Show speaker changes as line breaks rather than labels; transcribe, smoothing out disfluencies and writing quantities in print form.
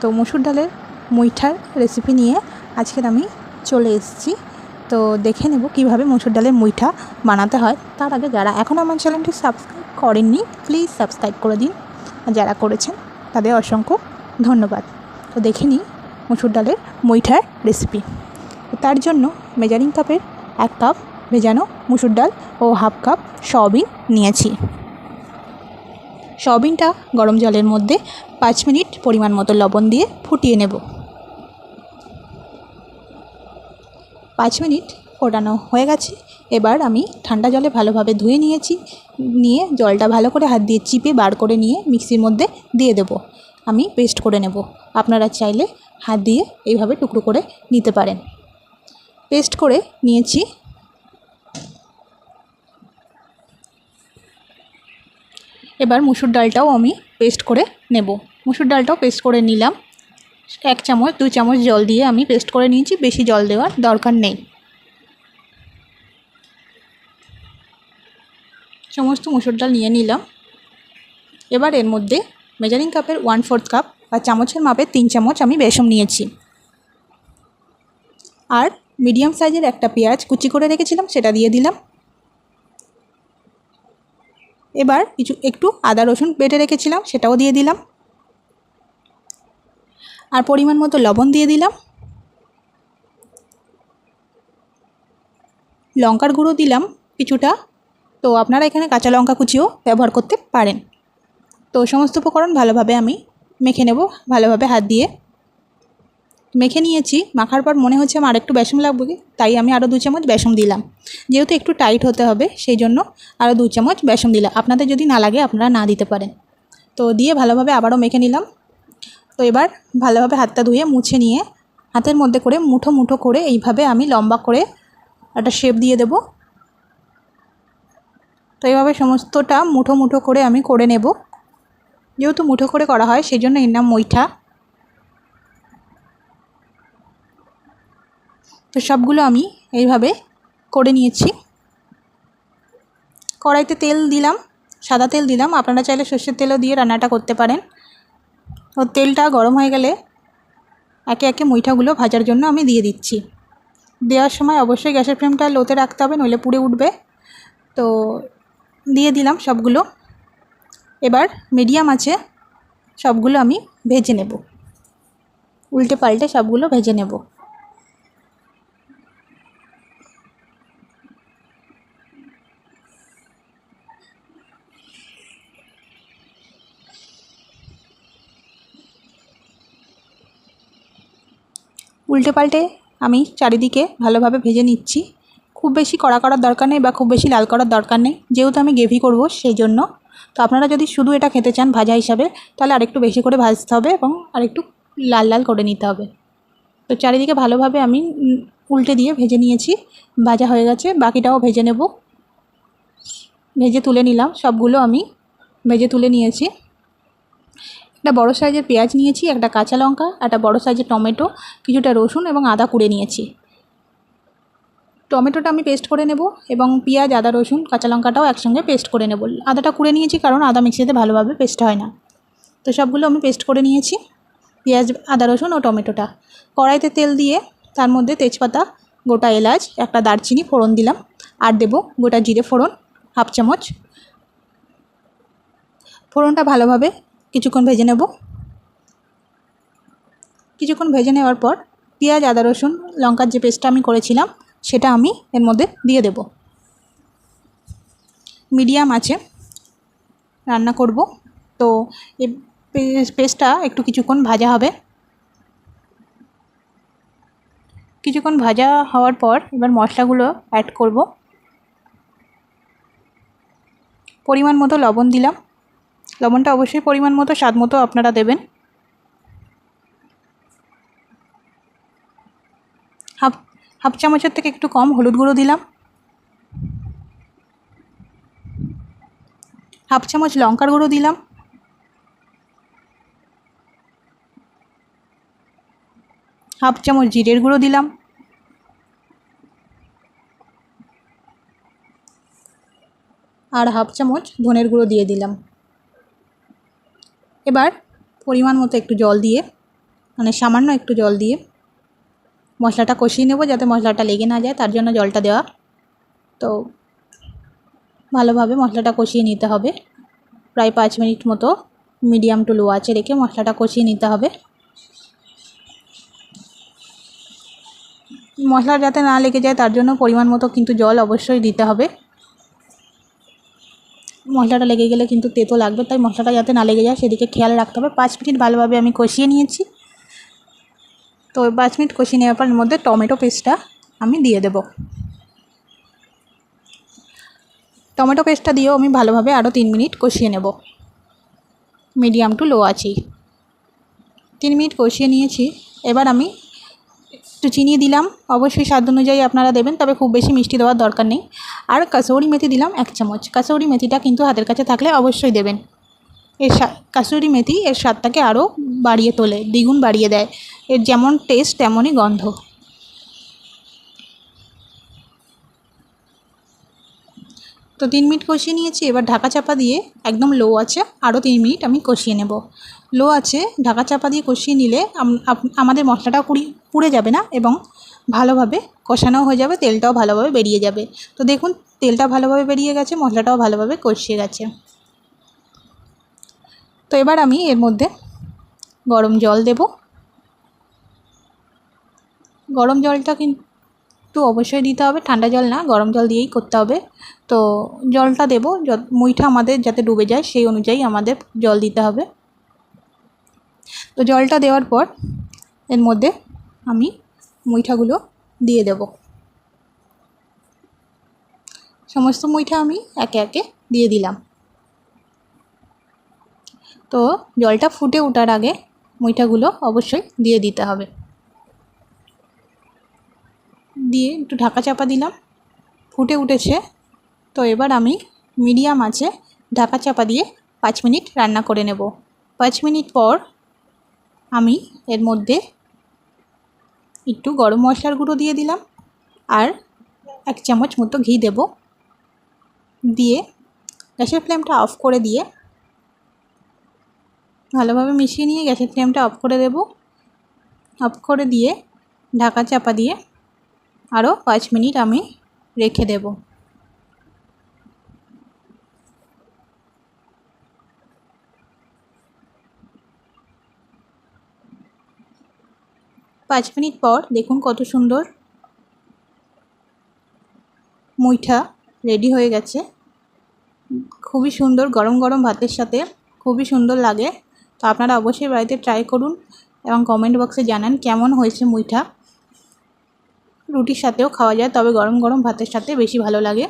তো মসুর ডালের মুইঠার রেসিপি নিয়ে আজকের আমি চলে এসেছি। তো দেখে নেব কিভাবে মসুর ডালের মুইঠা বানাতে হয়। তার আগে যারা এখনও আমার চ্যানেলটি সাবস্ক্রাইব করেননি প্লিজ সাবস্ক্রাইব করে দিন, আর যারা করেছেন তাদের অসংখ্য ধন্যবাদ। তো দেখে নিই মসুর ডালের মুইঠার রেসিপি। তার জন্য মেজারিং কাপের 1 কাপ ভেজানো মসুর ডাল ও হাফ কাপ সয়াবিন নিয়েছি। সয়াবিনটা গরম জলের মধ্যে 5 মিনিট পরিমাণ মতো লবণ দিয়ে ফুটিয়ে নেব। 5 মিনিট ফোটানো হয়ে গেছে। এবার আমি ঠান্ডা জলে ভালোভাবে ধুয়ে নিয়েছি। নিয়ে জলটা ভালো করে হাত দিয়ে চিপে বার করে নিয়ে মিক্সির মধ্যে দিয়ে দেব। আমি পেস্ট করে নেব। আপনারা চাইলে হাত দিয়ে এইভাবে টুকরো করে নিতে পারেন। পেস্ট করে নিয়েছি। এবার মুসুর ডালটাও আমি পেস্ট করে নেব। মুসুর ডালটাও পেস্ট করে নিলাম। 1 চামচ 2 চামচ জল দিয়ে আমি পেস্ট করে নিয়েছি, বেশি জল দেওয়ার দরকার নেই। সমস্ত মুসুর ডাল নিয়ে নিলাম। এবার এর মধ্যে মেজারিং কাপের 1/4 কাপ বা চামচের মাপে 3 চামচ আমি বেসন নিয়েছি। আর মিডিয়াম সাইজের একটা পেঁয়াজ কুচি করে রেখেছিলাম, সেটা দিয়ে দিলাম। এবার একটু আদা রসুন বেটে রেখেছিলাম, সেটাও দিয়ে দিলাম। আর পরিমাণ মতো লবণ দিয়ে দিলাম। লঙ্কার গুঁড়ো দিলাম কিছুটা। তো আপনারা এখানে কাঁচা লঙ্কা কুচিও ব্যবহার করতে পারেন। তো সমস্ত উপকরণ ভালোভাবে আমি মেখে নেব। ভালোভাবে হাত দিয়ে মেখে নিয়েছি। মাখার পর মনে হচ্ছে আমার আরেকটু বেসন লাগবে, তাই আমি আরও 2 চামচ বেসন দিলাম। যেহেতু একটু টাইট হতে হবে সেই জন্য আরও 2 চামচ বেসন দিলাম। আপনাদের যদি না লাগে আপনারা না দিতে পারেন। তো দিয়ে ভালোভাবে আবারও মেখে নিলাম। তো এবার ভালোভাবে হাতটা ধুয়ে মুছে নিয়ে হাতের মধ্যে করে মুঠো মুঠো করে এইভাবে আমি লম্বা করে একটা শেপ দিয়ে দেব। তো এইভাবে সমস্তটা মুঠো মুঠো করে আমি করে নেব। যেহেতু মুঠো করে করা হয় সেই জন্য এর নাম মুইঠা। তো সবগুলো আমি এইভাবে করে নিয়েছি। কড়াইতে তেল দিলাম, সাদা তেল দিলাম। আপনারা চাইলে সর্ষের তেলও দিয়ে রান্নাটা করতে পারেন। তো তেলটা গরম হয়ে গেলে একে একে মুইঠাগুলো ভাজার জন্য আমি দিয়ে দিচ্ছি। দেওয়ার সময় অবশ্যই গ্যাসের ফ্লেমটা লোতে রাখতে হবে, নইলে পুড়ে উঠবে। তো দিয়ে দিলাম সবগুলো। এবার মিডিয়াম আছে সবগুলো আমি ভেজে নেব। উল্টে পাল্টে সবগুলো ভেজে নেব। উল্টে পাল্টে আমি চারিদিকে ভালোভাবে ভেজে নিচ্ছি। খুব বেশি কড়া করার দরকার নেই বা খুব বেশি লাল করার দরকার নেই, যেহেতু আমি গ্রেভি করব সেই জন্য। তো আপনারা যদি শুধু এটা খেতে চান ভাজা হিসাবে, তাহলে আরেকটু বেশি করে ভাজতে হবে এবং আরেকটু লাল লাল করে নিতে হবে। তো চারিদিকে ভালোভাবে আমি উল্টে দিয়ে ভেজে নিয়েছি। ভাজা হয়ে গেছে, বাকিটাও ভেজে নেব। ভেজে তুলে নিলাম, সবগুলো আমি ভেজে তুলে নিয়েছি। একটা বড় সাইজের পেঁয়াজ নিয়েছি, একটা কাঁচা লঙ্কা, একটা বড় সাইজের টমেটো, কিছুটা রসুন এবং আদা কুড়ে নিয়েছি। টমেটোটা আমি পেস্ট করে নেব এবং পেঁয়াজ, আদা, রসুন, কাঁচা লঙ্কাটাও একসঙ্গে পেস্ট করে নেব। আদাটা কুড়ে নিয়েছি কারণ আদা মিক্সিতে ভালোভাবে পেস্ট হয় না। তো সবগুলো আমি পেস্ট করে নিয়েছি, পেঁয়াজ, আদা, রসুন ও টমেটোটা। কড়াইতে তেল দিয়ে তার মধ্যে তেজপাতা, গোটা এলাচ, একটা দারচিনি ফোড়ন দিলাম। আর দেব গোটা জিরে ফোড়ন 1/2 চামচ। ফোড়নটা ভালোভাবে কিছুক্ষণ ভেজে নেব। কিছুক্ষণ ভেজে নেওয়ার পর পেঁয়াজ, আদা, রসুন, লঙ্কার যে পেস্টটা আমি করেছিলাম সেটা আমি এর মধ্যে দিয়ে দেব। মিডিয়াম আছে রান্না করব। তো এই পেস্টটা একটু কিছুক্ষণ ভাজা হবে। কিছুক্ষণ ভাজা হওয়ার পর এবার মশলাগুলো অ্যাড করব। পরিমাণ মতো লবণ দিলাম। লবণটা অবশ্যই পরিমাণ মতো, স্বাদ মতো আপনারা দেবেন। হাফ চামচের থেকে একটু কম হলুদ গুঁড়ো দিলাম। 1/2 চামচ লঙ্কার গুঁড়ো দিলাম। 1/2 চামচ জিরের গুঁড়ো দিলাম। আর 1/2 চামচ ধনের গুঁড়ো দিয়ে দিলাম। এবার পরিমাণ মতো একটু জল দিয়ে মানে সামান্য একটু জল দিয়ে মশলাটা কষিয়ে নেব, যাতে মশলাটা লেগে না যায়, তার জন্য জলটা দেওয়া। তো ভালোভাবে মশলাটা কষিয়ে নিতে হবে, প্রায় 5 মিনিট মতো মিডিয়াম টু লো আঁচে রেখে মশলাটা কষিয়ে নিতে হবে। মশলা যাতে না লেগে যায় তার জন্য পরিমাণ মতো কিন্তু জল অবশ্যই দিতে হবে। মশলাটা লেগে গেলে কিন্তু তেতো লাগবে, তাই মশলাটা যাতে না লেগে যায় সেদিকে খেয়াল রাখতে হবে। 5 মিনিট ভালোভাবে আমি কষিয়ে নিয়েছি। তো 5 মিনিট কষিয়ে নেওয়ার পর এর মধ্যে টমেটো পেস্টটা আমি দিয়ে দেব। টমেটো পেস্টটা দিয়েও আমি ভালোভাবে আরও 3 মিনিট কষিয়ে নেব, মিডিয়াম টু লো আঁচেই। 3 মিনিট কষিয়ে নিয়েছি। এবার আমি একটু চিনি দিলাম, অবশ্যই স্বাদ অনুযায়ী আপনারা দেবেন, তবে খুব বেশি মিষ্টি দেওয়ার দরকার নেই। আর কাসুরি মেথি দিলাম 1 চামচ। কাসুরি মেথিটা কিন্তু হাতের কাছে থাকলে অবশ্যই দেবেন। কাসুরি মেথি এর স্বাদটাকে আরও বাড়িয়ে তোলে, দ্বিগুণ বাড়িয়ে দেয়। এর যেমন টেস্ট তেমনই গন্ধ। তো 3 মিনিট কষিয়ে নিয়েছি। এবার ঢাকা চাপা দিয়ে একদম লো আছে আরও 3 মিনিট আমি কষিয়ে নেব। লো আছে ঢাকা চাপা দিয়ে কষিয়ে নিলে আমাদের মশলাটাও পুড়ে যাবে না এবং ভালোভাবে কষানো হয়ে যাবে, তেলটাও ভালোভাবে বেরিয়ে যাবে। তো দেখুন তেলটা ভালোভাবে বেরিয়ে গেছে, মশলাটাও ভালোভাবে কষিয়ে গেছে। তো এবার আমি এর মধ্যে গরম জল দেব। গরম জলটা কিন্তু অবশ্যই দিতে হবে, ঠান্ডা জল না, গরম জল দিয়েই করতে হবে। তো জলটা দেব মুইটা আমাদের যাতে ডুবে যায় সেই অনুযায়ী আমাদের জল দিতে হবে। তো জলটা দেওয়ার পর এর মধ্যে আমি মুইঠাগুলো দিয়ে দেব। সমস্ত মুইঠা আমি একে একে দিয়ে দিলাম। তো জলটা ফুটে ওঠার আগে মুইঠাগুলো অবশ্যই দিয়ে দিতে হবে। দিয়ে একটু ঢাকা চাপা দিলাম, ফুটে উঠেছে। তো এবার আমি মিডিয়াম আঁচে ঢাকা চাপা দিয়ে 5 মিনিট রান্না করে নেব। 5 মিনিট পর আমি এর মধ্যে একটু গরম মশলার গুঁড়ো দিয়ে দিলাম আর 1 চামচ মতো ঘি দেব। দিয়ে গ্যাসের ফ্লেমটা অফ করে দিয়ে ভালোভাবে মিশিয়ে নিয়ে গ্যাসের ফ্লেমটা অফ করে দেব। অফ করে দিয়ে ঢাকা চাপা দিয়ে আরও 5 মিনিট আমি রেখে দেব। 5 মিনিট পর দেখুন কত সুন্দর মুইঠা রেডি হয়ে গেছে। খুবই সুন্দর, গরম গরম ভাতের সাথে খুবই সুন্দর লাগে। তো আপনারা অবশ্যই বাড়িতে ট্রাই করুন এবং কমেন্ট বক্সে জানান কেমন হয়েছে মুইঠা। রুটির সাথেও খাওয়া যায়, তবে গরম গরম ভাতের সাথে বেশি ভালো লাগে।